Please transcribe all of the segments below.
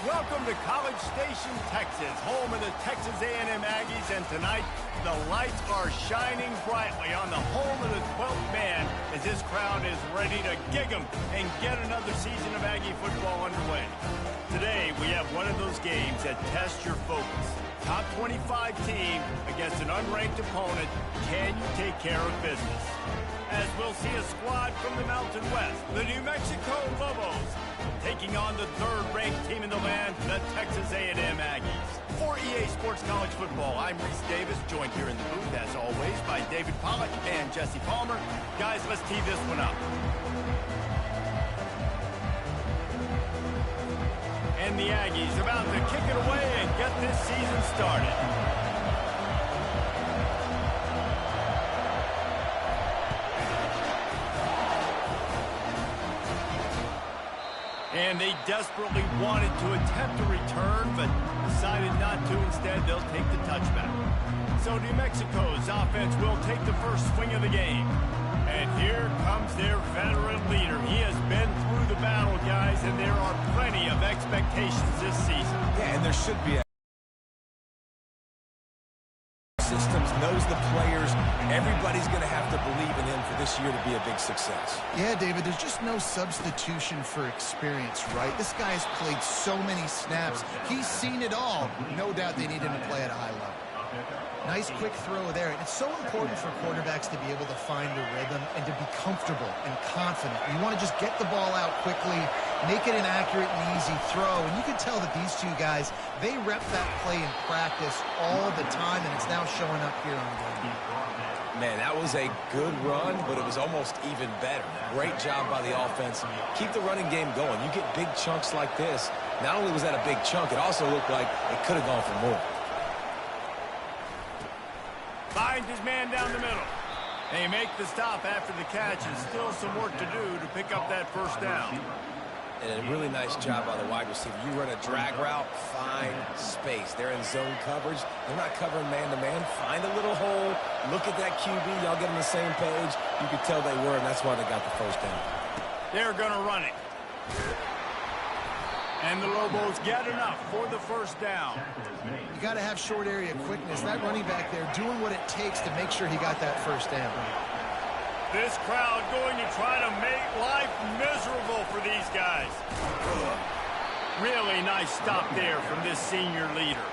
Welcome to College Station, Texas, home of the Texas A&M Aggies, and tonight the lights are shining brightly on the home of the 12th man as this crowd is ready to gig 'em and get another season of Aggie football underway. Today we have one of those games that tests your focus. Top 25 team against an unranked opponent. Can you take care of business? As we'll see a squad from the Mountain West, the New Mexico Lobos, taking on the third-ranked team in the land, the Texas A&M Aggies. For EA Sports College Football, I'm Reese Davis, joined here in the booth, as always, by David Pollack and Jesse Palmer. Guys, let's tee this one up. And the Aggies about to kick it away and get this season started. And they desperately wanted to attempt a return, but decided not to. Instead, they'll take the touchback. So New Mexico's offense will take the first swing of the game. And here comes their veteran leader. He has been through the battle, guys, and there are plenty of expectations this season. Yeah, and there should be. Systems, knows the players. Everybody's going to have to believe in him for this year to be a big success. Yeah, David, there's just no substitution for experience, right? This guy has played so many snaps. He's seen it all. No doubt they need him to play at a high level. Nice quick throw there. And it's so important for quarterbacks to be able to find the rhythm and to be comfortable and confident. You want to just get the ball out quickly, make it an accurate and easy throw. And you can tell that these two guys, they rep that play in practice all the time, and it's now showing up here on game. Man, that was a good run, but it was almost even better. Great job by the offense. Keep the running game going. You get big chunks like this. Not only was that a big chunk, it also looked like it could have gone for more. Finds his man down the middle. They make the stop after the catch, and still some work to do to pick up that first down. And a really nice job by the wide receiver. You run a drag route, find space. They're in zone coverage. They're not covering man-to-man. Find a little hole. Look at that QB. Y'all get on the same page. You could tell they were, and that's why they got the first down. They're going to run it. And the Lobos get enough for the first down. You got to have short area quickness. That running back there doing what it takes to make sure he got that first down. This crowd going to try to make life miserable for these guys. Really nice stop there from this senior leader.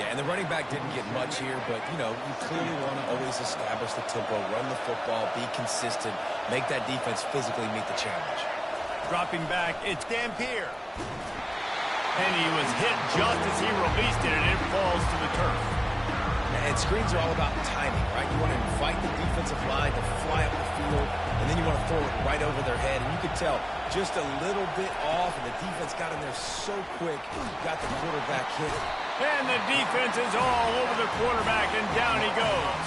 Yeah, and the running back didn't get much here, but, you know, you clearly want to always establish the tempo, run the football, be consistent, make that defense physically meet the challenge. Dropping back, it's Dampier. And he was hit just as he released it, and it falls to the turf. And screens are all about timing, right? You want to invite the defensive line to fly up the field, and then you want to throw it right over their head. And you could tell just a little bit off, and the defense got in there so quick, got the quarterback hit. And the defense is all over the quarterback, and down he goes.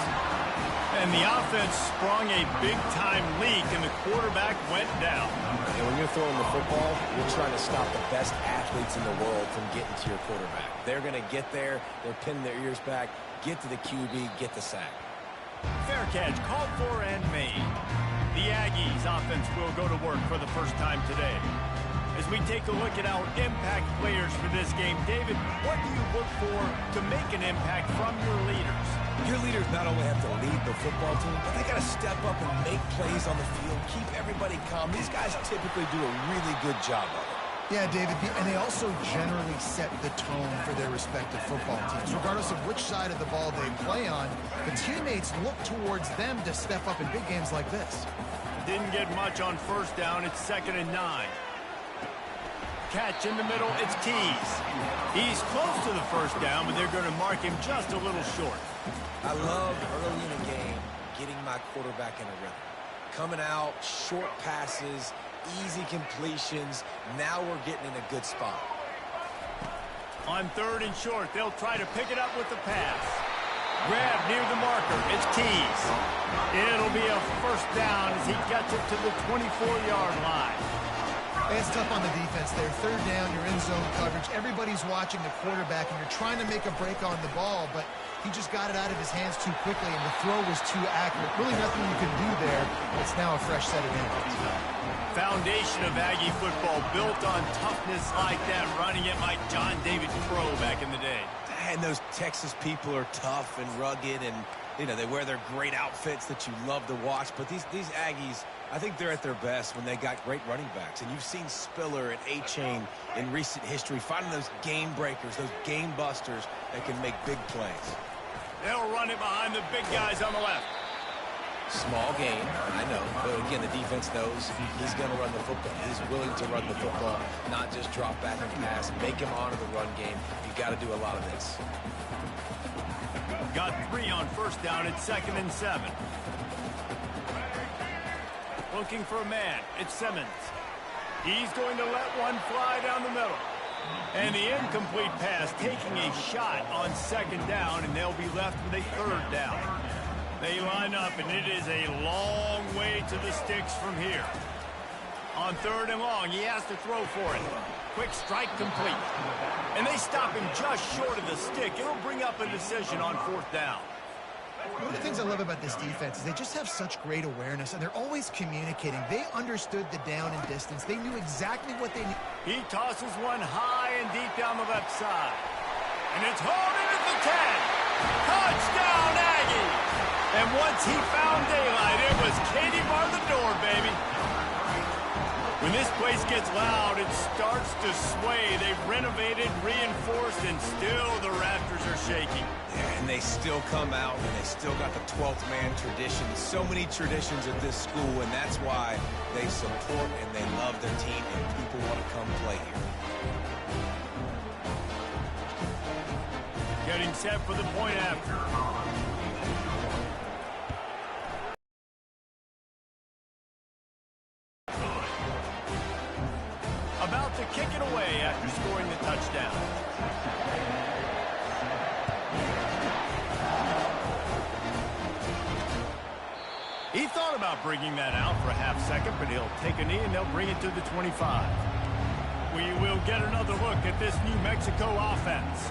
And the offense sprung a big-time leak, and the quarterback went down. And when you're throwing the football, you're trying to stop the best athletes in the world from getting to your quarterback. They're going to get there. They're pinning their ears back, get to the QB, get the sack. Fair catch called for and made. The Aggies offense will go to work for the first time today. As we take a look at our impact players for this game, David, what do you look for to make an impact from your leaders? Your leaders not only have to lead the football team, but they got to step up and make plays on the field, keep everybody calm. These guys typically do a really good job of it. Yeah, David, and they also generally set the tone for their respective football teams. Regardless of which side of the ball they play on, the teammates look towards them to step up in big games like this. Didn't get much on first down. It's 2nd and 9. Catch in the middle, it's Keys. He's close to the first down, but they're going to mark him just a little short. I love early in the game getting my quarterback in a rhythm. Coming out, short passes, easy completions. Now we're getting in a good spot. On 3rd and short, they'll try to pick it up with the pass. Grab near the marker, it's Keys. It'll be a first down as he gets it to the 24-yard line. It's tough on the defense there. Third down, you're in zone coverage. Everybody's watching the quarterback, and you're trying to make a break on the ball, but he just got it out of his hands too quickly, and the throw was too accurate. Really nothing you can do there. It's now a fresh set of downs. Foundation of Aggie football built on toughness like that, running it like John David Crow back in the day. And those Texas people are tough and rugged, and you know, they wear their great outfits that you love to watch. But these Aggies, I think they're at their best when they got great running backs. And you've seen Spiller and A-Chain in recent history finding those game breakers, those game busters that can make big plays. They'll run it behind the big guys on the left. Small gain, I know. But again, the defense knows he's going to run the football. He's willing to run the football, not just drop back and pass. Make him honor the run game. You got to do a lot of this. Got 3 on first down at 2nd and 7. Looking for a man. It's Simmons. He's going to let one fly down the middle. And the incomplete pass taking a shot on 2nd down, and they'll be left with a 3rd down. They line up, and it is a long way to the sticks from here. On 3rd and long, he has to throw for it. Quick strike complete. And they stop him just short of the stick. It'll bring up a decision on 4th down. One of the things I love about this defense is they just have such great awareness, and they're always communicating. They understood the down and distance. They knew exactly what they need. He tosses one high and deep down the left side. And it's hauled in at the 10. Touchdown, Aggies! And once he found daylight, it was Katie bar the door, baby. When this place gets loud, it starts to sway. They've renovated, reinforced, and still the rafters are shaking. Yeah, and they still come out, and they still got the 12th man tradition. So many traditions at this school, and that's why they support and they love their team, and people want to come play here. Getting set for the point after. About to kick it away after scoring the touchdown. He thought about bringing that out for a half second, but he'll take a knee and they'll bring it to the 25. We will get another look at this New Mexico offense.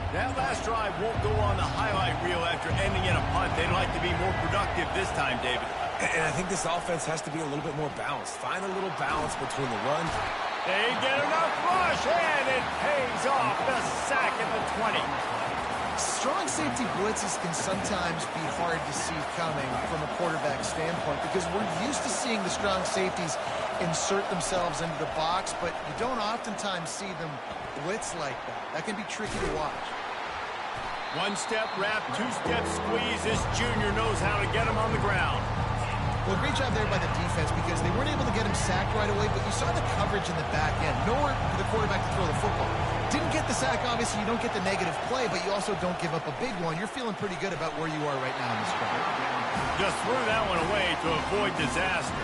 That last drive won't go on the highlight reel after ending in a punt. They'd like to be more productive this time, David. And I think this offense has to be a little bit more balanced. Find a little balance between the run. They get enough rush, and it pays off. The sack at the 20. Strong safety blitzes can sometimes be hard to see coming from a quarterback standpoint because we're used to seeing the strong safeties insert themselves into the box, but you don't oftentimes see them blitz like that. That can be tricky to watch. One-step wrap, two-step squeeze. This junior knows how to get him on the ground. Well, great job there by the defense because they weren't able to get him sacked right away, but you saw the coverage in the back end. Nowhere for the quarterback to throw the football. Didn't get the sack, obviously. You don't get the negative play, but you also don't give up a big one. You're feeling pretty good about where you are right now in this drive. Just threw that one away to avoid disaster.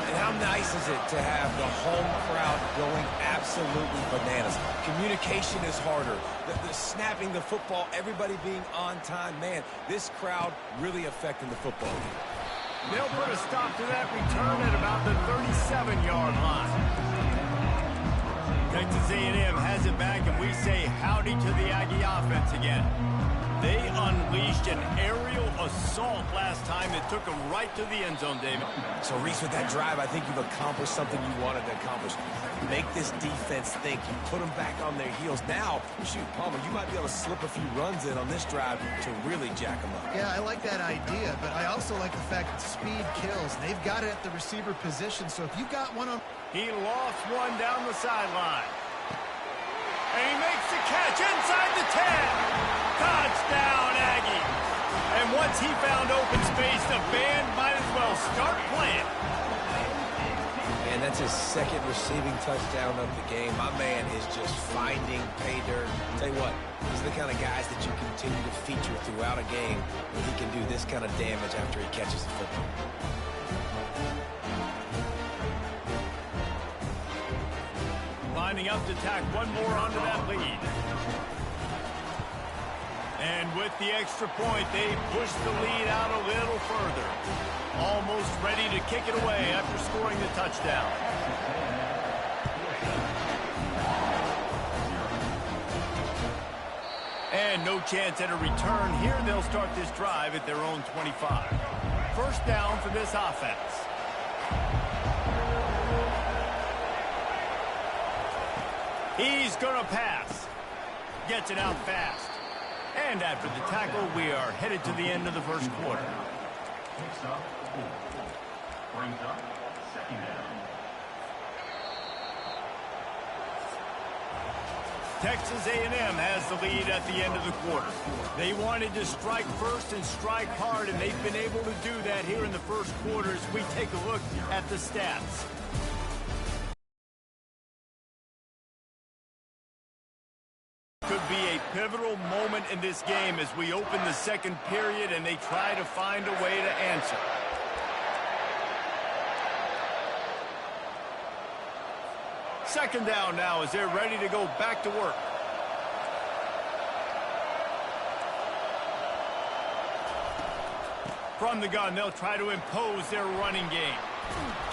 And how nice is it to have the home crowd going absolutely bananas? Communication is harder. The snapping the football, everybody being on time. Man, this crowd really affecting the football game. They'll put a stop to that return at about the 37-yard line. Texas A&M has it back, and we say howdy to the Aggie offense again. They unleashed an aerial assault last time that took them right to the end zone, David. So, Reese, with that drive, I think you've accomplished something you wanted to accomplish. Make this defense think. You put them back on their heels. Now, shoot, Palmer, you might be able to slip a few runs in on this drive to really jack them up. Yeah, I like that idea, but I also like the fact that speed kills. They've got it at the receiver position, so if you got one on... He lost one down the sideline. And he makes the catch inside the 10. Touchdown, Aggie. And once he found open space, the band might as well start playing. And that's his second receiving touchdown of the game. My man is just finding pay dirt. Tell you what, these are the kind of guys that you continue to feature throughout a game when he can do this kind of damage after he catches the football. Lining up to tack one more onto that lead. And with the extra point, they push the lead out a little further. Almost ready to kick it away after scoring the touchdown. and no chance at a return. Here they'll start this drive at their own 25. First down for this offense. He's going to pass. Gets it out fast. And after the tackle, we are headed to the end of the first quarter. Brings up second down. Texas A&M has the lead at the end of the quarter. They wanted to strike first and strike hard, and they've been able to do that here in the first quarter as we take a look at the stats. Could be a pivotal moment in this game as we open the second period and they try to find a way to answer. Second down now as they're ready to go back to work. From the gun, they'll try to impose their running game.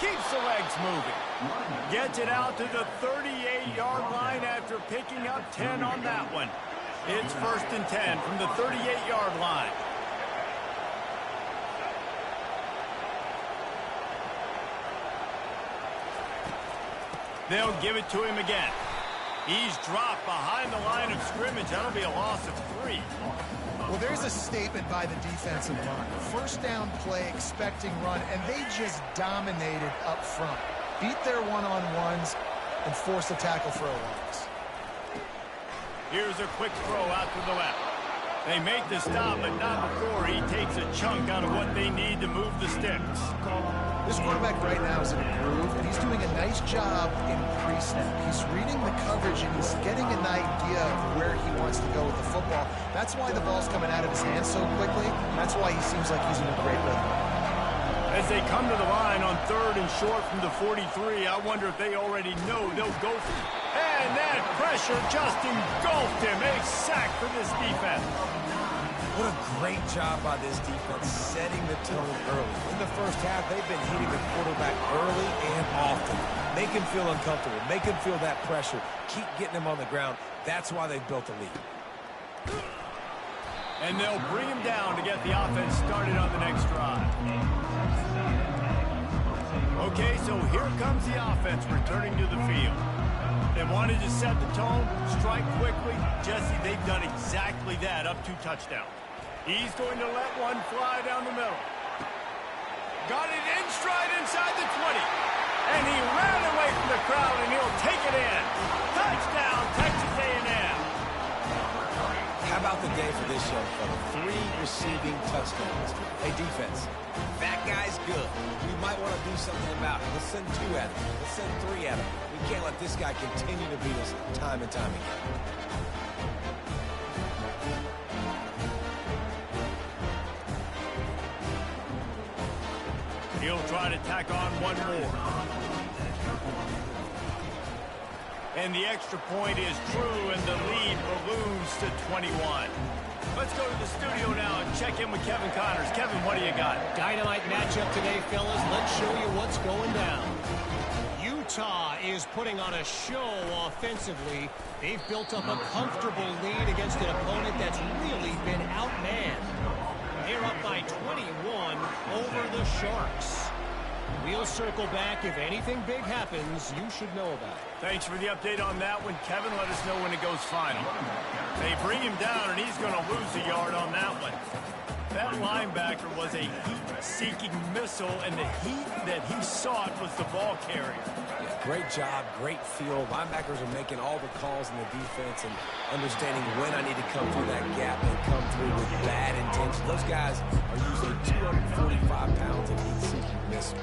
Keeps the legs moving. Gets it out to the 38-yard line after picking up 10 on that one. It's 1st and 10 from the 38-yard line. They'll give it to him again. He's dropped behind the line of scrimmage. That'll be a loss of 3. Well, there's a statement by the defensive line. First down play, expecting run, and they just dominated up front. Beat their one-on-ones and forced a tackle for a loss. Here's a quick throw out to the left. They make the stop, but not before he takes a chunk out of what they need to move the sticks. This quarterback right now is in a groove, and he's doing a nice job in pre-snap. He's reading the coverage, and he's getting an idea of where he wants to go with the football. That's why the ball's coming out of his hands so quickly. That's why he seems like he's in a great rhythm. As they come to the line on 3rd and short from the 43, I wonder if they already know they'll go for it. And that pressure just engulfed him. A sack for this defense. What a great job by this defense setting the tone early. In the first half, they've been hitting the quarterback early and often. Make him feel uncomfortable. Make him feel that pressure. Keep getting him on the ground. That's why they've built a lead. And they'll bring him down to get the offense started on the next drive. Okay, so here comes the offense returning to the field. They wanted to set the tone, strike quickly. Jesse, they've done exactly that, up 2 touchdowns. He's going to let one fly down the middle. Got it in stride inside the 20. And he ran away from the crowd, and he'll take it in. Touchdown, Texas A&M. How about the day for this young fella? 3 receiving touchdowns. Hey, defense, that guy's good. We might want to do something about it. Let's send 2 at him. Let's send 3 at him. We can't let this guy continue to beat us time and time again. He'll try to tack on one more. And the extra point is true, and the lead balloons to 21. Let's go to the studio now and check in with Kevin Connors. Kevin, what do you got? Dynamite matchup today, fellas. Let's show you what's going down. Utah is putting on a show offensively. They've built up a comfortable lead against an opponent that's really been outmanned. They're up by 21 over the Sharks. We'll circle back. If anything big happens, you should know about it. Thanks for the update on that one, Kevin. Let us know when it goes final. They bring him down, and he's going to lose a yard on that one. That linebacker was a heat-seeking missile, and the heat that he sought was the ball carrier. Yeah, great job, great feel. Linebackers are making all the calls in the defense and understanding when I need to come through that gap and come through with bad intention. Those guys are usually 245 pounds of heat-seeking missile.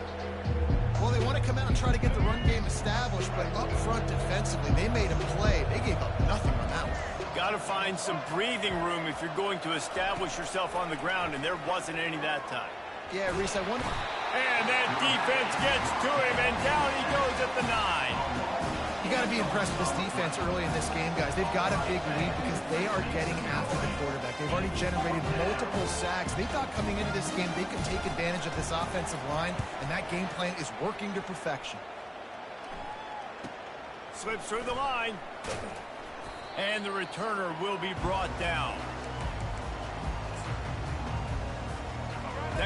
Well, they want to come out and try to get the run game established, but up front defensively, they made a play. They gave up nothing on that one. Got to find some breathing room if you're going to establish yourself on the ground, and there wasn't any that time. Yeah, Reese, I wonder. And that defense gets to him, and down he goes at the 9. You got to be impressed with this defense early in this game, guys. They've got a big lead because they are getting after the quarterback. They've already generated multiple sacks. They thought coming into this game they could take advantage of this offensive line, and that game plan is working to perfection. Slips through the line. And the returner will be brought down.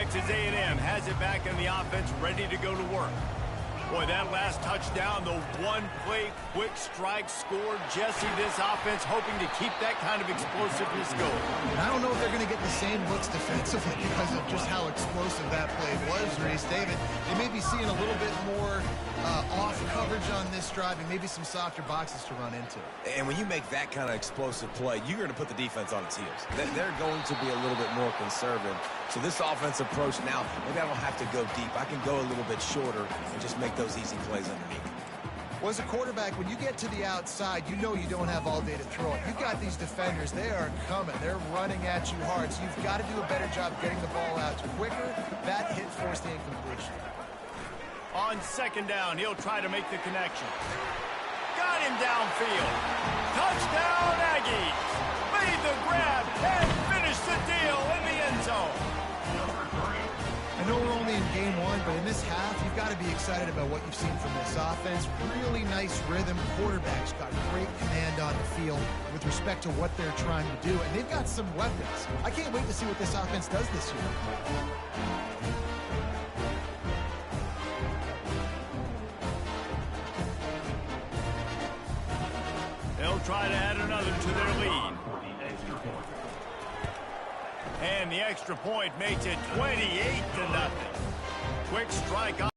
Texas A&M has it back in the offense, ready to go to work. Boy, that last touchdown, the one-play quick strike score. Jesse, this offense hoping to keep that kind of explosiveness going. I don't know if they're going to get the same looks defensively because of just how explosive that play was, Reese. David, they may be seeing a little bit more off coverage on this drive and maybe some softer boxes to run into. And when you make that kind of explosive play, you're going to put the defense on its heels. They're going to be a little bit more conservative. So this offense approach now, maybe I don't have to go deep. I can go a little bit shorter and just make those easy plays underneath. Well, as a quarterback, when you get to the outside, you know you don't have all day to throw it. You've got these defenders. They are coming. They're running at you hard. So you've got to do a better job getting the ball out quicker. That hit forced the incompletion. On second down, he'll try to make the connection. Got him downfield. Touchdown, Aggies. Made the grab and finished the deal in the end zone. I know we're only in game one, but in this half, you've got to be excited about what you've seen from this offense. Really nice rhythm. Quarterback's got great command on the field with respect to what they're trying to do, and they've got some weapons. I can't wait to see what this offense does this year. They'll try to add another to their lead. And the extra point makes it 28-0. Quick strike on.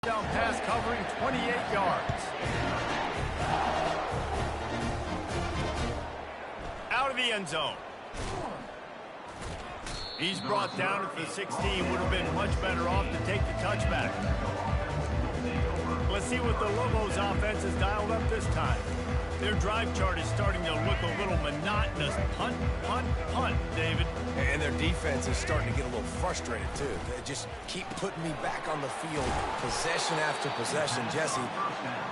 Down pass covering 28 yards. Out of the end zone. He's brought down at the 16. Would have been much better off to take the touchback. Let's see what the Lobos offense has dialed up this time. Their drive chart is starting to look a little monotonous. Punt, punt, punt, David. And their defense is starting to get a little frustrated, too. They just keep putting me back on the field, possession after possession. Jesse,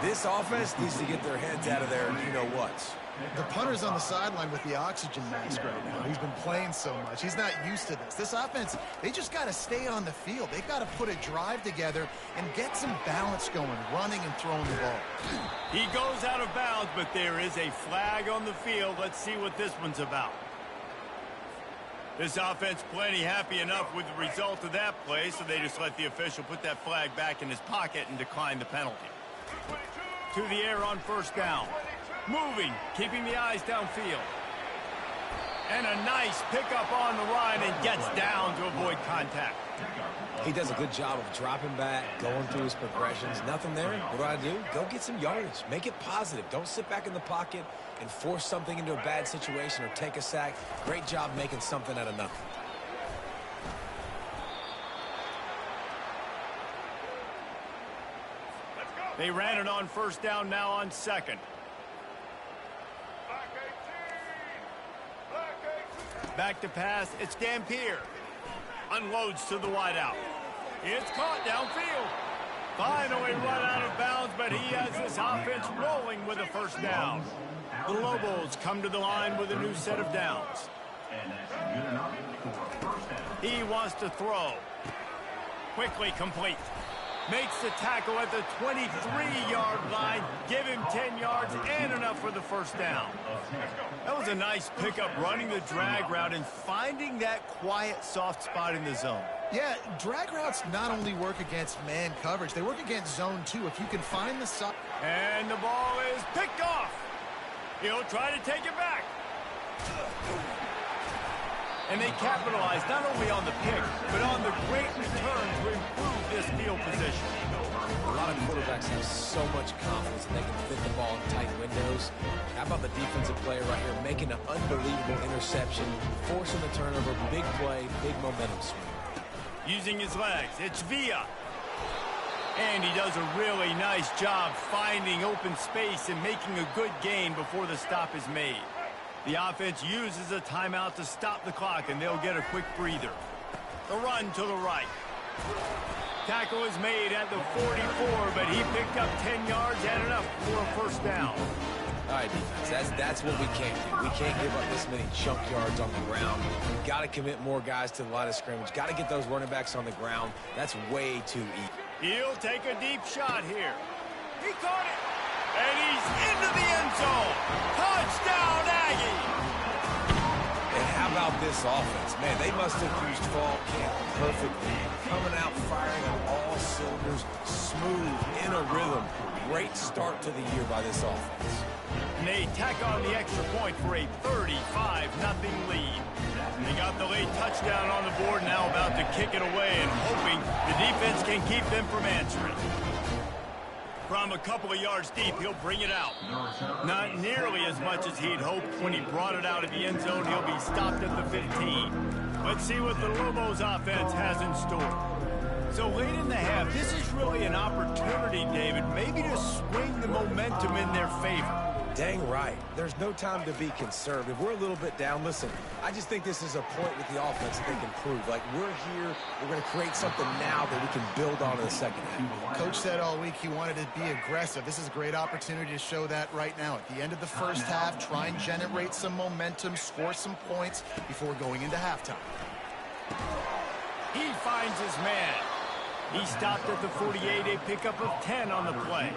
this offense needs to get their heads out of there, you-know-whats. The punter's on the sideline with the oxygen mask right now. He's been playing so much. He's not used to this. This offense, they just got to stay on the field. They've got to put a drive together and get some balance going, running and throwing the ball. He goes out of bounds, but there is a flag on the field. Let's see what this one's about. This offense plenty happy enough with the result of that play, so they just let the official put that flag back in his pocket and decline the penalty. To the air on first down. Moving, keeping the eyes downfield. And a nice pickup on the line and gets down to avoid contact. He does a good job of dropping back, going through his progressions. Nothing there. What do? Go get some yardage. Make it positive. Don't sit back in the pocket and force something into a bad situation or take a sack. Great job making something out of nothing. They ran it on first down, now on second. Back to pass, it's Dampier. Unloads to the wideout. It's caught downfield. Finally run out of bounds, but he has this offense rolling with a first down. The Lobos come to the line with a new set of downs. He wants to throw. Quickly complete. Makes the tackle at the 23-yard line. Give him 10 yards and enough for the first down. That was a nice pickup, running the drag route and finding that quiet, soft spot in the zone. Yeah, drag routes not only work against man coverage, they work against zone too. If you can find the soft... And the ball is picked off. He'll try to take it back. And they capitalize not only on the pick, but on the great return to improve this field position. A lot of quarterbacks have so much confidence that they can fit the ball in tight windows. How about the defensive player right here making an unbelievable interception, forcing the turnover, big play, big momentum swing. Using his legs, it's Villa. And he does a really nice job finding open space and making a good gain before the stop is made. The offense uses a timeout to stop the clock, and they'll get a quick breather. The run to the right. Tackle is made at the 44, but he picked up 10 yards and enough for a first down. All right, defense, that's what we can't do. We can't give up this many chunk yards on the ground. We've got to commit more guys to the line of scrimmage. Got to get those running backs on the ground. That's way too easy. He'll take a deep shot here. He caught it. And he's into the end zone. Touchdown, Aggie. It this offense. Man, they must have used fall camp perfectly. Coming out firing on all cylinders, smooth, in a rhythm. Great start to the year by this offense. And they tack on the extra point for a 35-0 lead. And they got the late touchdown on the board, now about to kick it away and hoping the defense can keep them from answering. From a couple of yards deep, he'll bring it out. Not nearly as much as he'd hoped when he brought it out of the end zone. He'll be stopped at the 15. Let's see what the Lobos offense has in store. So late in the half, this is really an opportunity, David, maybe to swing the momentum in their favor. Dang right. There's no time to be concerned. If we're a little bit down, listen, I just think this is a point with the offense that they can prove. Like, we're here, we're going to create something now that we can build on in the second half. Coach said all week he wanted to be aggressive. This is a great opportunity to show that right now. At the end of the first half, try and generate some momentum, score some points before going into halftime. He finds his man. He stopped at the 48, a pickup of 10 on the play.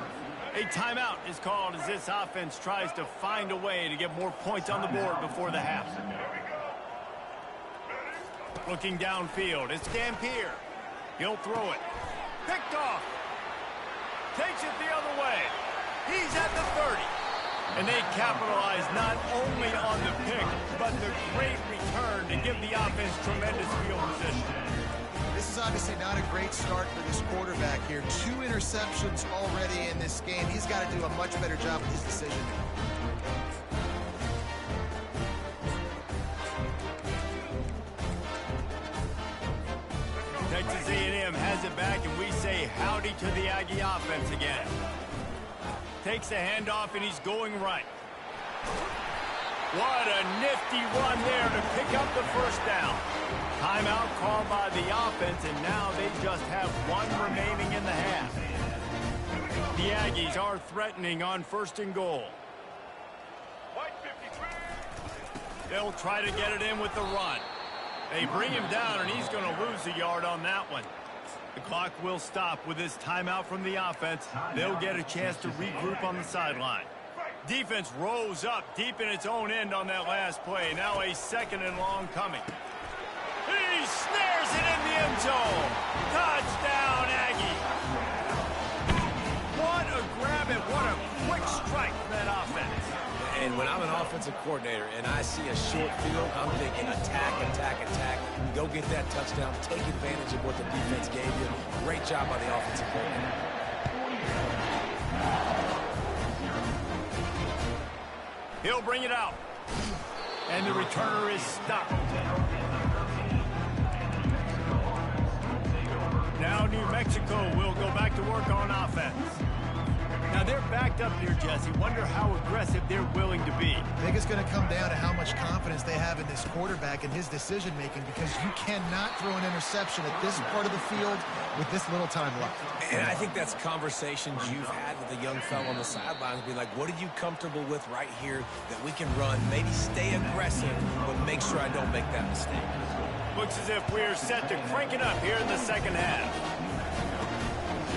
A timeout is called as this offense tries to find a way to get more points on the board before the half. Looking downfield, it's Dampier. He'll throw it. Picked off. Takes it the other way. He's at the 30. And they capitalize not only on the pick, but the great return to give the offense tremendous field position. This is obviously not a great start for this quarterback here. 2 interceptions already in this game. He's got to do a much better job with his decision. Texas A&M has it back, and we say howdy to the Aggie offense again. Takes the handoff, and he's going right. What a nifty run there to pick up the first down. Timeout called by the offense, and now they just have 1 remaining in the half. The Aggies are threatening on 1st and goal. They'll try to get it in with the run. They bring him down, and he's going to lose a yard on that one. The clock will stop with this timeout from the offense. They'll get a chance to regroup on the sideline. Defense rose up deep in its own end on that last play. Now a 2nd and long coming. He snares it in the end zone. Touchdown, Aggie. What a grab and what a quick strike from that offense. And when I'm an offensive coordinator and I see a short field, I'm thinking attack, attack, attack. Go get that touchdown. Take advantage of what the defense gave you. Great job by the offensive coordinator. He'll bring it out. And the returner is stopped. Now New Mexico will go back to work on offense. Now they're backed up here, Jesse. Wonder how aggressive they're willing to be. I think it's going to come down to how much confidence they have in this quarterback and his decision-making, because you cannot throw an interception at this part of the field with this little time left. And I think that's conversations you've had with a young fellow on the sidelines. Be like, what are you comfortable with right here that we can run? Maybe stay aggressive, but make sure I don't make that mistake. Looks as if we're set to crank it up here in the second half.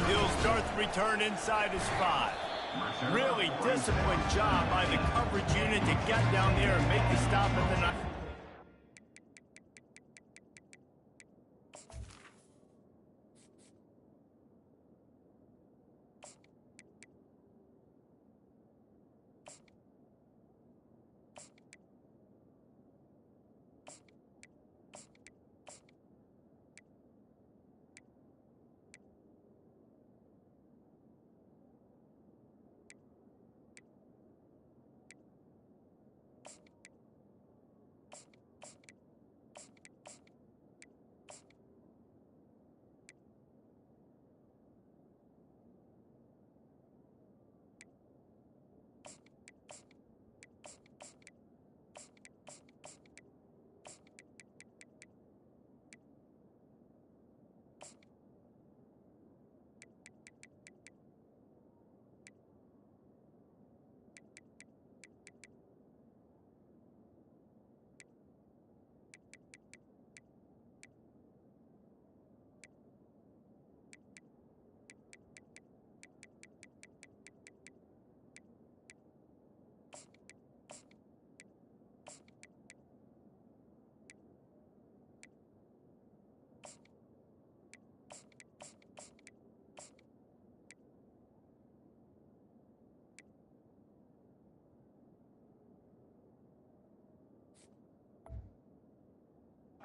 He'll start the return inside his 5. Really disciplined job by the coverage unit to get down there and make the stop at the 9.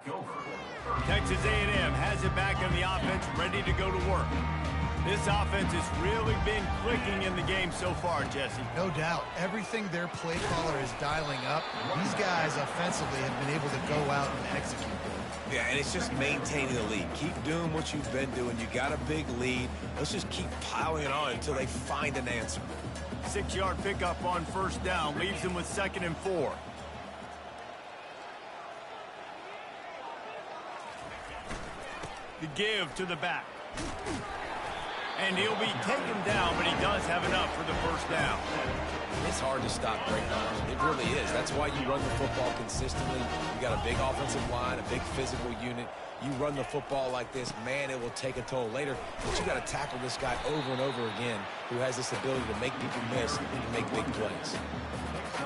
Texas A&M has it back in the offense, ready to go to work. This offense has really been clicking in the game so far, Jesse. No doubt. Everything their play caller is dialing up, these guys offensively have been able to go out and execute. Yeah, and it's just maintaining the lead. Keep doing what you've been doing. You got a big lead. Let's just keep piling it on until they find an answer. 6-yard pickup on first down leaves them with 2nd and 4. The give to the back. And he'll be taken down, but he does have enough for the first down. It's hard to stop Greg Myers. It really is. That's why you run the football consistently. You got a big offensive line, a big physical unit. You run the football like this, man, it will take a toll later. But you got to tackle this guy over and over again who has this ability to make people miss and make big plays.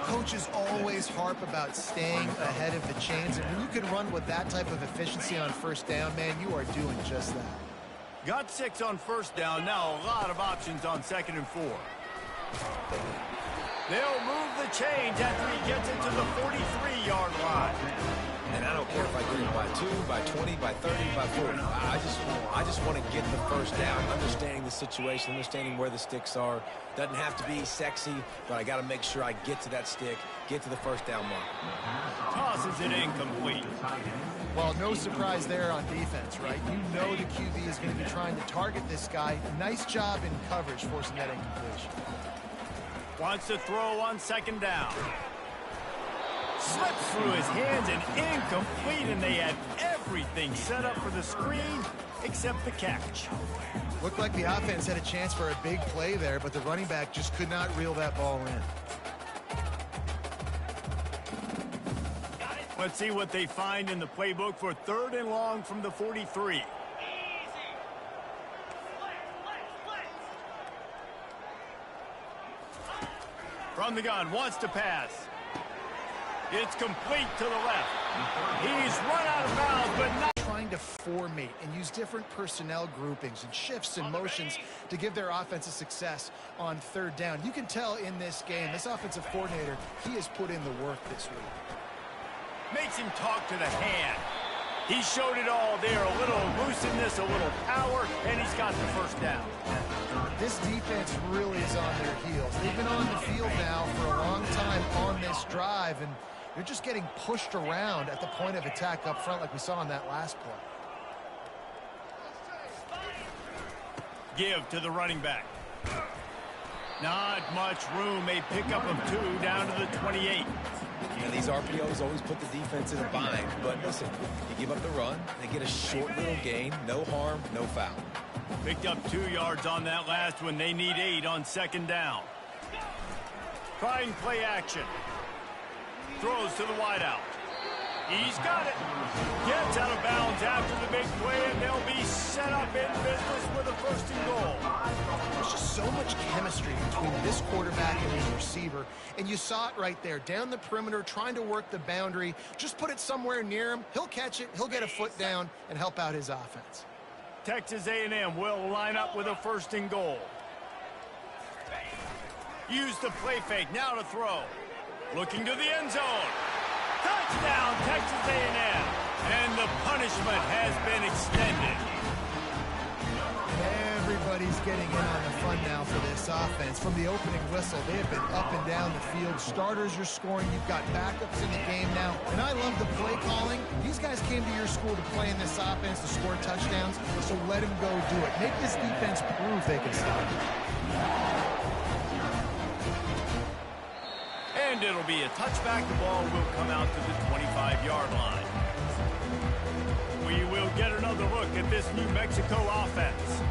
Coaches always harp about staying ahead of the chains, and when you can run with that type of efficiency on first down, man, you are doing just that. Got 6 on first down. Now a lot of options on 2nd and 4. They'll move the change after he gets it to the 43-yard line. And I don't care if I get it by 2, by 20, by 30, by 40. I just want to get the first down, understanding the situation, understanding where the sticks are. Doesn't have to be sexy, but I got to make sure I get to that stick, get to the first down mark. Tosses it incomplete. Well, no surprise there on defense, right? You know the QB is going to be trying to target this guy. Nice job in coverage forcing that incompletion. Wants to throw on 2nd down. Slips through his hands and incomplete, and they had everything set up for the screen except the catch. Looked like the offense had a chance for a big play there, but the running back just could not reel that ball in. Let's see what they find in the playbook for 3rd and long from the 43. From the gun, wants to pass. It's complete to the left. He's run out of bounds, but not trying to formate and use different personnel groupings and shifts and motions to give their offensive success on 3rd down. You can tell in this game, this offensive coordinator, he has put in the work this week. Makes him talk to the hand. He showed it all there. A little looseness, a little power, and he's got the first down. This defense really is on their heels. They've been on the field now for a long time on this drive, and they're just getting pushed around at the point of attack up front like we saw in that last play. Give to the running back. Not much room. A pickup of 2 down to the 28. And these RPOs always put the defense in a bind. But listen, you give up the run, they get a short little gain, no harm, no foul. Picked up 2 yards on that last one. They need 8 on 2nd down. Trying play action. Throws to the wideout. He's got it. Gets out of bounds after the big play, and they'll be set up in business with a 1st and goal. There's just so much chemistry between this quarterback and his receiver, and you saw it right there. Down the perimeter, trying to work the boundary. Just put it somewhere near him. He'll catch it. He'll get a foot down and help out his offense. Texas A&M will line up with a 1st and goal. Use the play fake. Now to throw. Looking to the end zone. Touchdown, Texas A&M. And the punishment has been extended. Everybody's getting in on the fun now for this offense. From the opening whistle, they have been up and down the field. Starters are scoring. You've got backups in the game now. And I love the play calling. These guys came to your school to play in this offense to score touchdowns, so let them go do it. Make this defense prove they can stop it. And it'll be a touchback. The ball will come out to the 25-yard line. We will get another look at this New Mexico offense.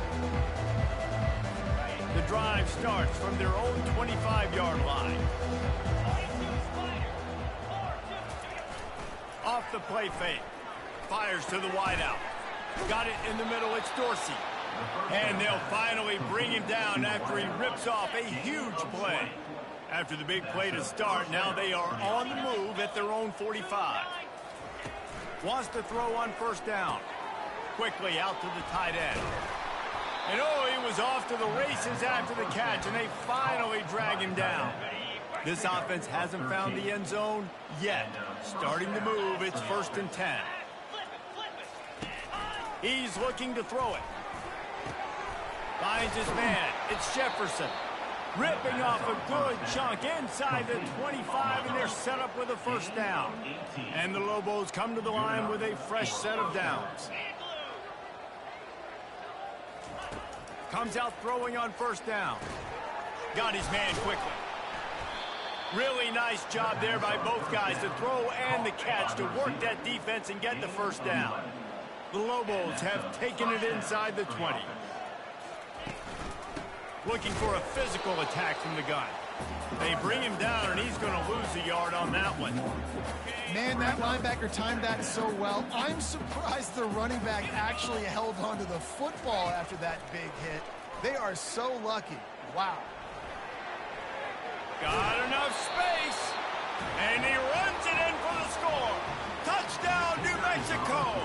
The drive starts from their own 25-yard line. Off the play fake. Fires to the wideout. Got it in the middle. It's Dorsey. And they'll finally bring him down after he rips off a huge play. After the big play to start, now they are on the move at their own 45. Wants to throw on 1st down. Quickly out to the tight end. And oh, he was off to the races after the catch, and they finally drag him down. This offense hasn't found the end zone yet. Starting to move, it's 1st and 10. He's looking to throw it. Finds his man. It's Jefferson. Ripping off a good chunk inside the 25, and they're set up with a first down. And the Lobos come to the line with a fresh set of downs. Comes out throwing on first down. Got his man quickly. Really nice job there by both guys to throw and the catch to work that defense and get the first down. The Lobos have taken it inside the 20. Looking for a physical attack from the gun. They bring him down, and he's going to lose a yard on that one. Man, that linebacker timed that so well. I'm surprised the running back actually held onto the football after that big hit. They are so lucky. Wow. Got enough space, and he runs it in for the score. Touchdown, New Mexico.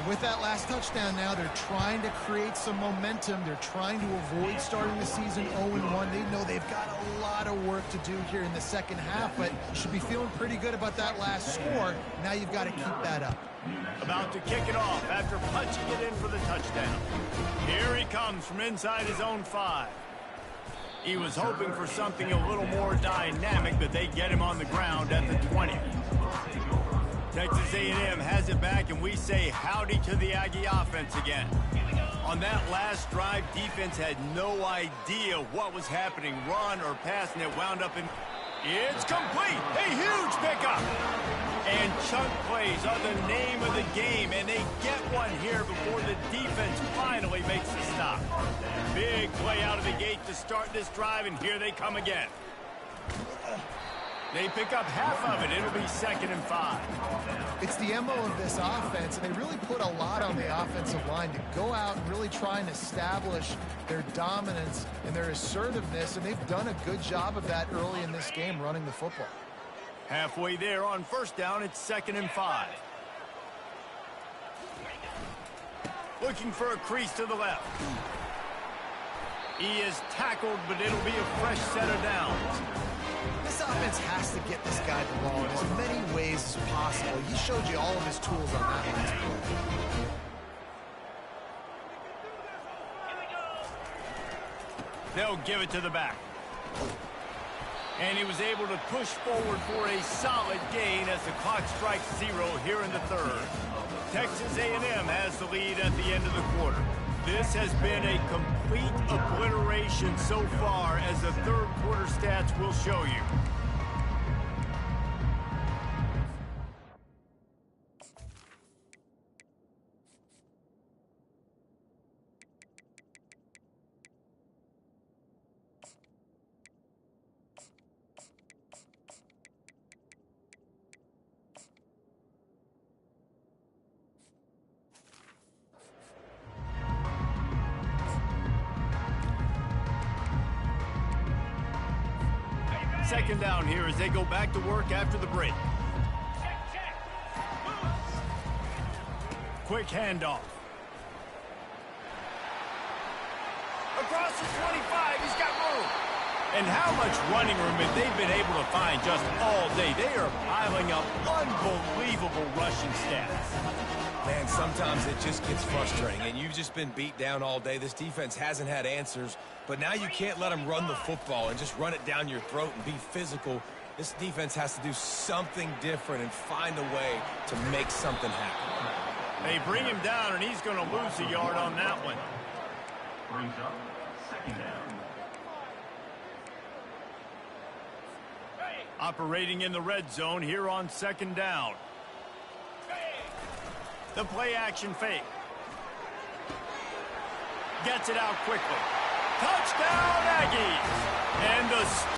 With that last touchdown now, they're trying to create some momentum. They're trying to avoid starting the season 0-1. They know they've got a lot of work to do here in the second half, but should be feeling pretty good about that last score. Now you've got to keep that up. About to kick it off after punching it in for the touchdown. Here he comes from inside his own 5. He was hoping for something a little more dynamic, but they get him on the ground at the 20. Texas A&M has it back, and we say howdy to the Aggie offense again. On that last drive, defense had no idea what was happening, run or pass, and it wound up in... It's complete! A huge pickup! And chunk plays are the name of the game, and they get one here before the defense finally makes the stop. Big play out of the gate to start this drive, and here they come again. They pick up half of it. It'll be 2nd and 5. It's the MO of this offense, and they really put a lot on the offensive line to go out and really try and establish their dominance and their assertiveness, and they've done a good job of that early in this game running the football. Halfway there on first down, it's 2nd and 5. Looking for a crease to the left. He is tackled, but it'll be a fresh set of downs. This offense has to get this guy the ball in as many ways as possible. He showed you all of his tools on that last play. They'll give it to the back. And he was able to push forward for a solid gain as the clock strikes 0 here in the 3rd. Texas A&M has the lead at the end of the quarter. This has been a complete obliteration so far, as the 3rd quarter stats will show you. Second down here as they go back to work after the break. Quick handoff. Across the 25, he's got room. And how much running room have they been able to find just all day? They are piling up unbelievable rushing stats. Man, sometimes it just gets frustrating, and you've just been beat down all day. This defense hasn't had answers, but now you can't let them run the football and just run it down your throat and be physical. This defense has to do something different and find a way to make something happen. They bring him down, and he's going to lose a yard on that one. Brings up 2nd down. Operating in the red zone here on 2nd down. The play action fake. Gets it out quickly. Touchdown, Aggies! And the...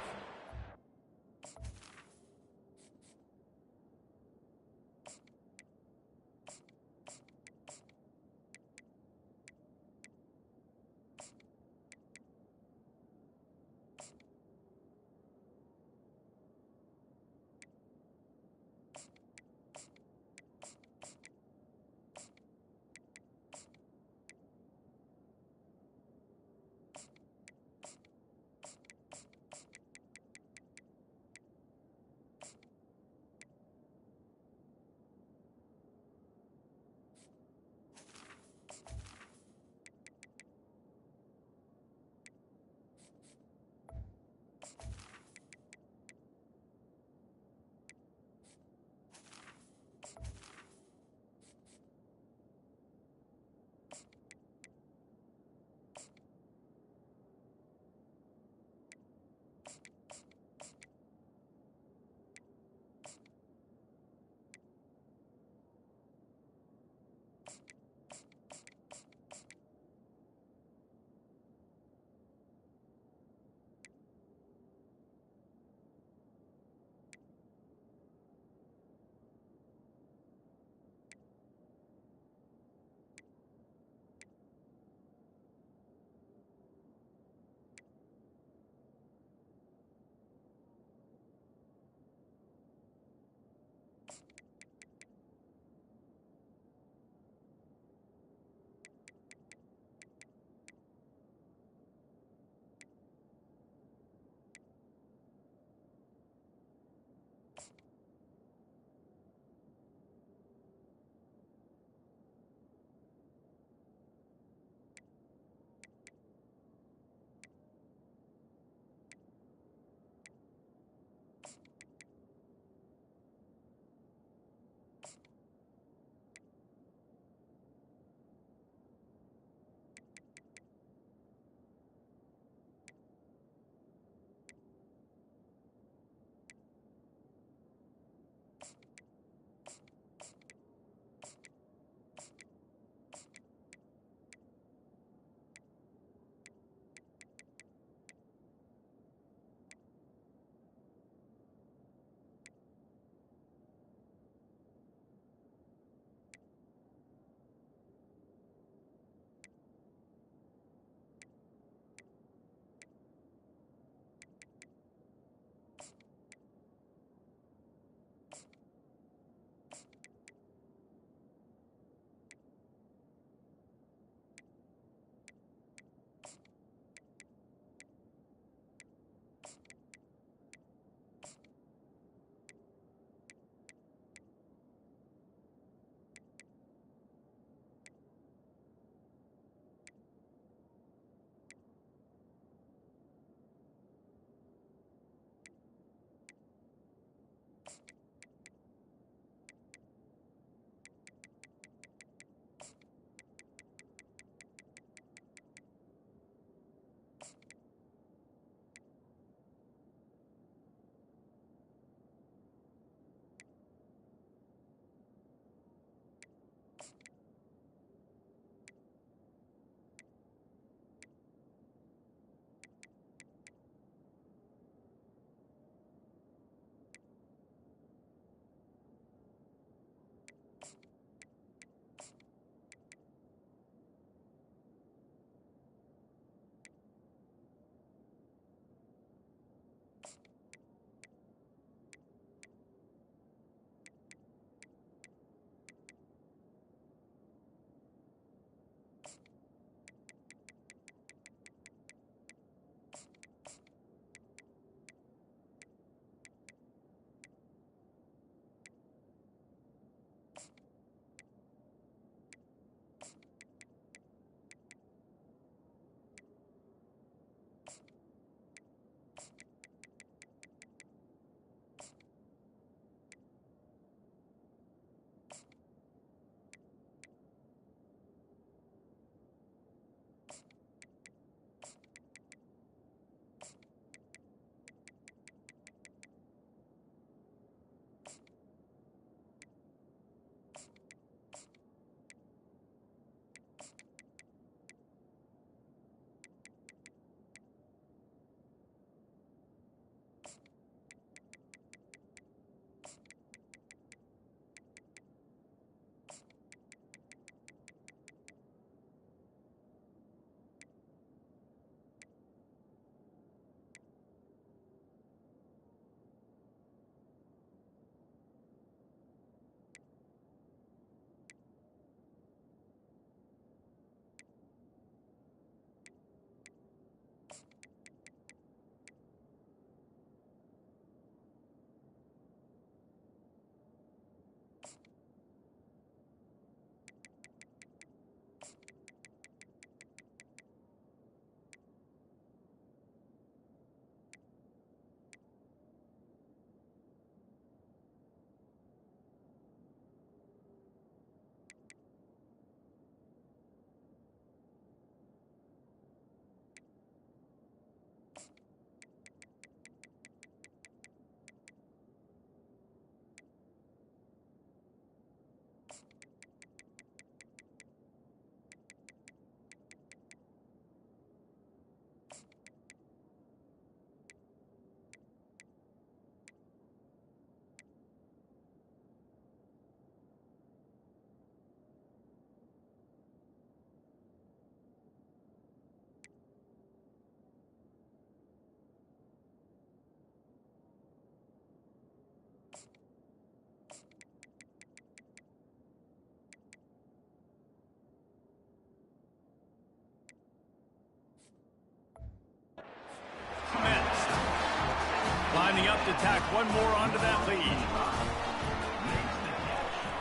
lining up to tack one more onto that lead.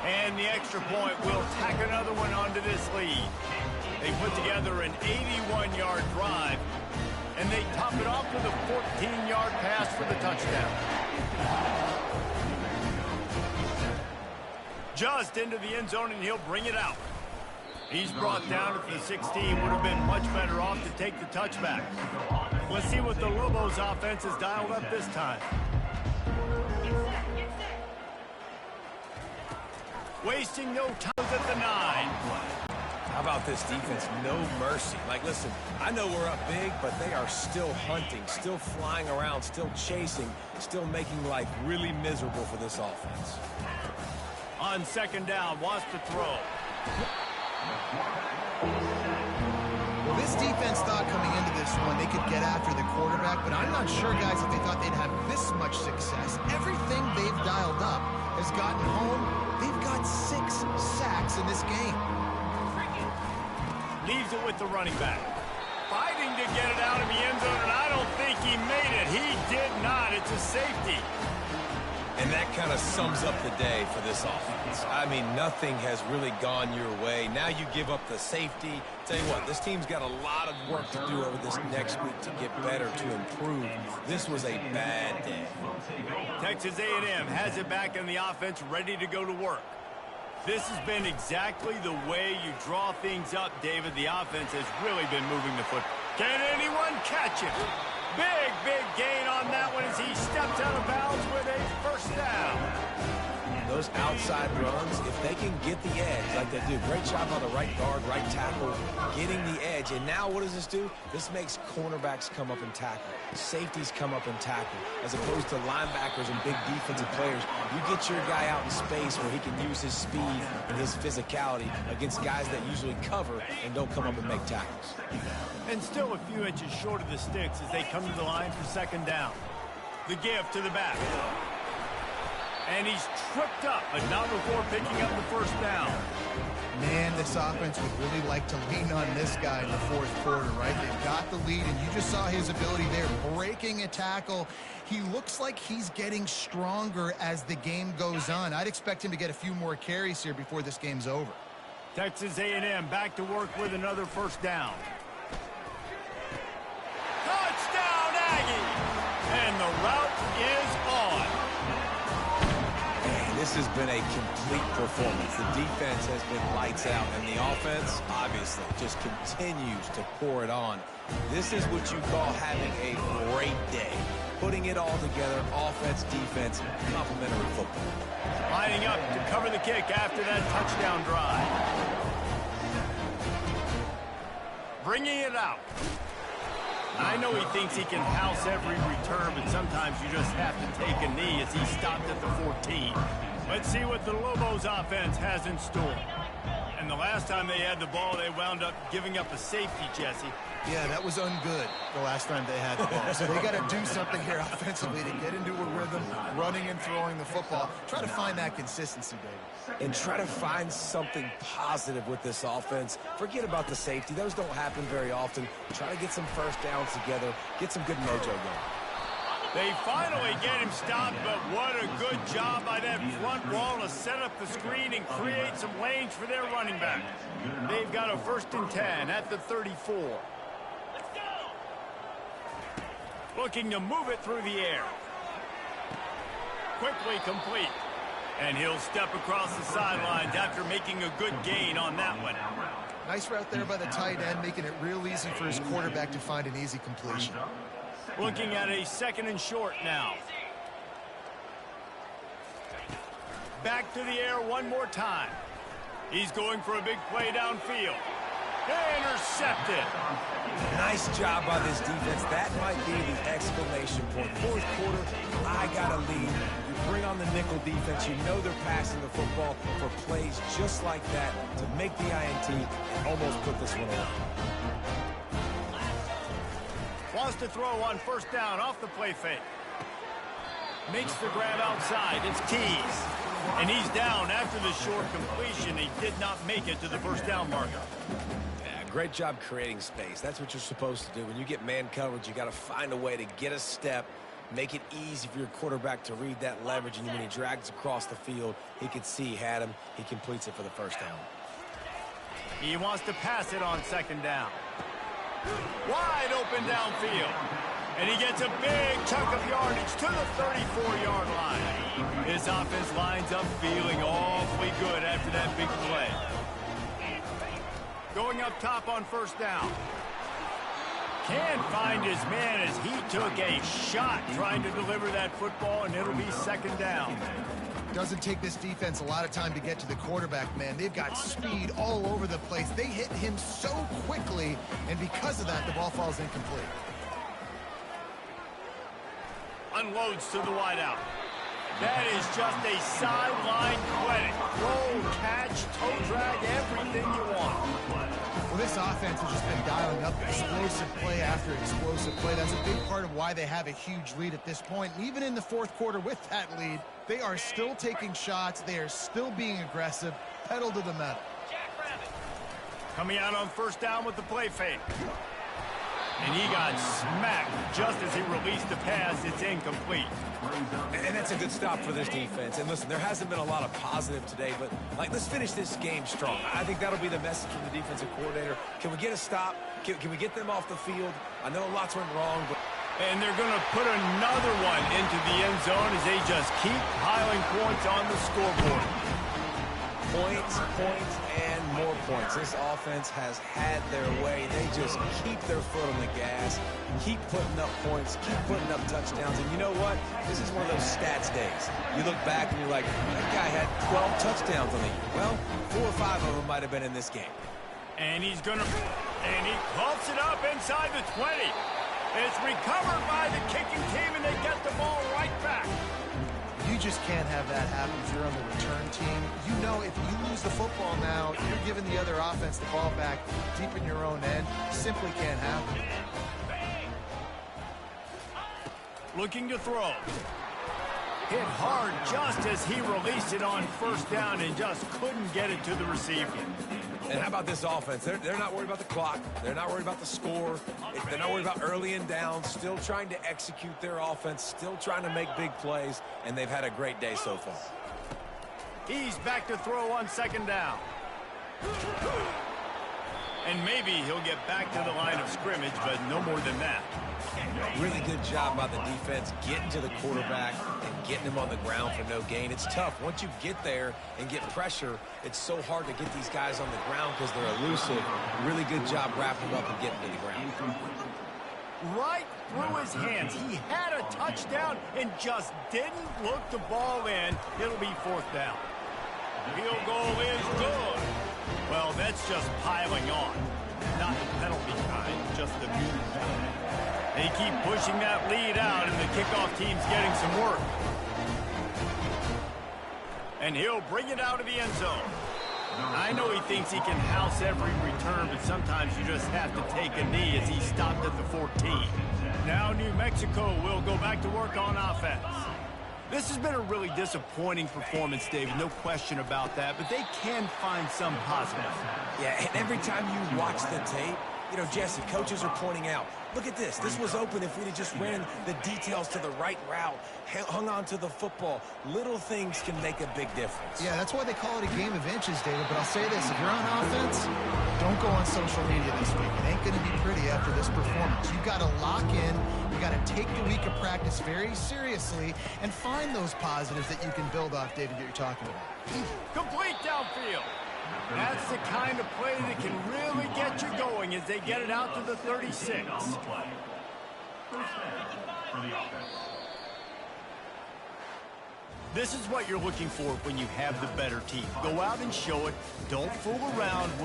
And the extra point will tack another one onto this lead. They put together an 81-yard drive, and they top it off with a 14-yard pass for the touchdown. Just into the end zone, and he'll bring it out. He's brought down at the 16. Would have been much better off to take the touchback. Let's see what the Lobos offense has dialed up this time. Wasting no time at the 9. How about this defense? No mercy. Like, listen, I know we're up big, but they are still hunting, still flying around, still chasing, still making life really miserable for this offense. On second down, wants to throw. Well, this defense thought coming into this one they could get after the quarterback, but I'm not sure, guys, if they thought they'd have this much success. Everything they've dialed up has gotten home. They've got 6 sacks in this game. Leaves it with the running back. Fighting to get it out of the end zone, and I don't think he made it. He did not. It's a safety. And that kind of sums up the day for this offense. I mean, nothing has really gone your way. Now you give up the safety. Tell you what, this team's got a lot of work to do over this next week to get better, to improve. This was a bad day. Texas A&M has it back in the offense, ready to go to work. This has been exactly the way you draw things up, David. The offense has really been moving the football. Can anyone catch it? Big gain on that one as he steps out of bounds with a first down. Those outside runs, if they can get the edge like they do, great job on the right guard, right tackle, getting the edge. And now what does this do? This makes cornerbacks come up and tackle. Safeties come up and tackle. As opposed to linebackers and big defensive players, you get your guy out in space where he can use his speed and his physicality against guys that usually cover and don't come up and make tackles. And still a few inches short of the sticks as they come to the line for second down. The give to the back. And he's tripped up, but not before picking up the first down. Man, this offense would really like to lean on this guy in the fourth quarter, right? They've got the lead, and you just saw his ability there, breaking a tackle. He looks like he's getting stronger as the game goes on. I'd expect him to get a few more carries here before this game's over. Texas A&M back to work with another first down. Touchdown, Aggie! And the route is on. This has been a complete performance. The defense has been lights out, and the offense, obviously, just continues to pour it on. This is what you call having a great day. Putting it all together, offense, defense, complementary football. Lining up to cover the kick after that touchdown drive. Bringing it out. I know he thinks he can house every return, but sometimes you just have to take a knee as he stopped at the 14. Let's see what the Lobos offense has in store. And the last time they had the ball, they wound up giving up a safety, Jesse. Yeah, that was ungood the last time they had the ball. So they got to do something here offensively to get into a rhythm, running and throwing the football. Try to find that consistency, David. And try to find something positive with this offense. Forget about the safety. Those don't happen very often. Try to get some first downs together. Get some good mojo going. They finally get him stopped, but what a good job by that front wall to set up the screen and create some lanes for their running back. They've got a 1st and 10 at the 34. Looking to move it through the air. Quickly complete. And he'll step across the sidelines after making a good gain on that one. Nice route there by the tight end, making it real easy for his quarterback to find an easy completion. Looking at a 2nd and short now. Back to the air one more time. He's going for a big play downfield. Intercepted. Nice job by this defense. That might be the exclamation point. Fourth quarter, I got a lead. You bring on the nickel defense. You know they're passing the football for plays just like that to make the INT and almost put this one away. Wants to throw on 1st down off the play fake. Makes the grab outside. It's Keys. And he's down after the short completion. He did not make it to the 1st down marker. Great job creating space. That's what you're supposed to do. When you get man coverage, you got to find a way to get a step, Make it easy for your quarterback to read that leverage, and when he drags across the field, he can see he had him. He completes it for the first down. He wants to pass it on second down. Wide open downfield. And he gets a big chunk of yardage to the 34-yard line. His offense lines up feeling awfully good after that big play. Going up top on first down. Can't find his man as he took a shot trying to deliver that football, and it'll be second down. Doesn't take this defense a lot of time to get to the quarterback, man. They've got speed all over the place. They hit him so quickly, and because of that, the ball falls incomplete. Unloads to the wideout. That is just a sideline clinic. Roll, catch, toe drag, everything you want. Well, this offense has just been dialing up explosive play after explosive play. That's a big part of why they have a huge lead at this point. And even in the fourth quarter with that lead, they are still taking shots. They are still being aggressive. Pedal to the metal. Coming out on first down with the play fake. And he got smacked just as he released the pass. It's incomplete. And that's a good stop for this defense. And listen, there hasn't been a lot of positive today, but let's finish this game strong. I think that'll be the message from the defensive coordinator. Can we get a stop? Can we get them off the field? I know lots went wrong, but... And they're going to put another one into the end zone as they just keep piling points on the scoreboard. Points, and more points. This offense has had their way. They just keep their foot on the gas, keep putting up points, keep putting up touchdowns. And you know what? This is one of those stats days. You look back and you're like, that guy had 12 touchdowns on the year. Well, 4 or 5 of them might have been in this game. And he's going to... And he pumps it up inside the 20. It's recovered by the kicking team, and they get the ball right back. You just can't have that happen if you're on the return team. You know if you lose the football now, you're giving the other offense the ball back deep in your own end. Simply can't happen. Looking to throw. Hit hard just as he released it on first down and just couldn't get it to the receiver. And how about this offense? They're not worried about the clock. They're not worried about the score. They're not worried about early and down. Still trying to execute their offense. Still trying to make big plays. And they've had a great day so far. He's back to throw on second down. And maybe he'll get back to the line of scrimmage, but no more than that. Really good job by the defense getting to the quarterback and getting him on the ground for no gain. It's tough. Once you get there and get pressure, it's so hard to get these guys on the ground because they're elusive. Really good job wrapping him up and getting to the ground. Right through his hands. He had a touchdown and just didn't look the ball in. It'll be fourth down. Field goal is good. Well, that's just piling on. Not the penalty kind, just the new penalty. They keep pushing that lead out, and the kickoff team's getting some work. And he'll bring it out of the end zone. I know he thinks he can house every return, but sometimes you just have to take a knee as he stopped at the 14. Now New Mexico will go back to work on offense. This has been a really disappointing performance, David, no question about that, but they can find some positive. Yeah, and every time you watch the tape, you know, Jesse, coaches are pointing out, look at this. This was open if we'd have just ran the details to the right route, hung on to the football. Little things can make a big difference. Yeah, that's why they call it a game of inches, David. But I'll say this, if you're on offense, don't go on social media this week. It ain't going to be pretty after this performance. You've got to lock in. You've got to take the week of practice very seriously and find those positives that you can build off, David, that you're talking about. Complete downfield. That's the kind of play that can really get you going as they get it out to the 36. This is what you're looking for when you have the better team. Go out and show it. Don't fool around with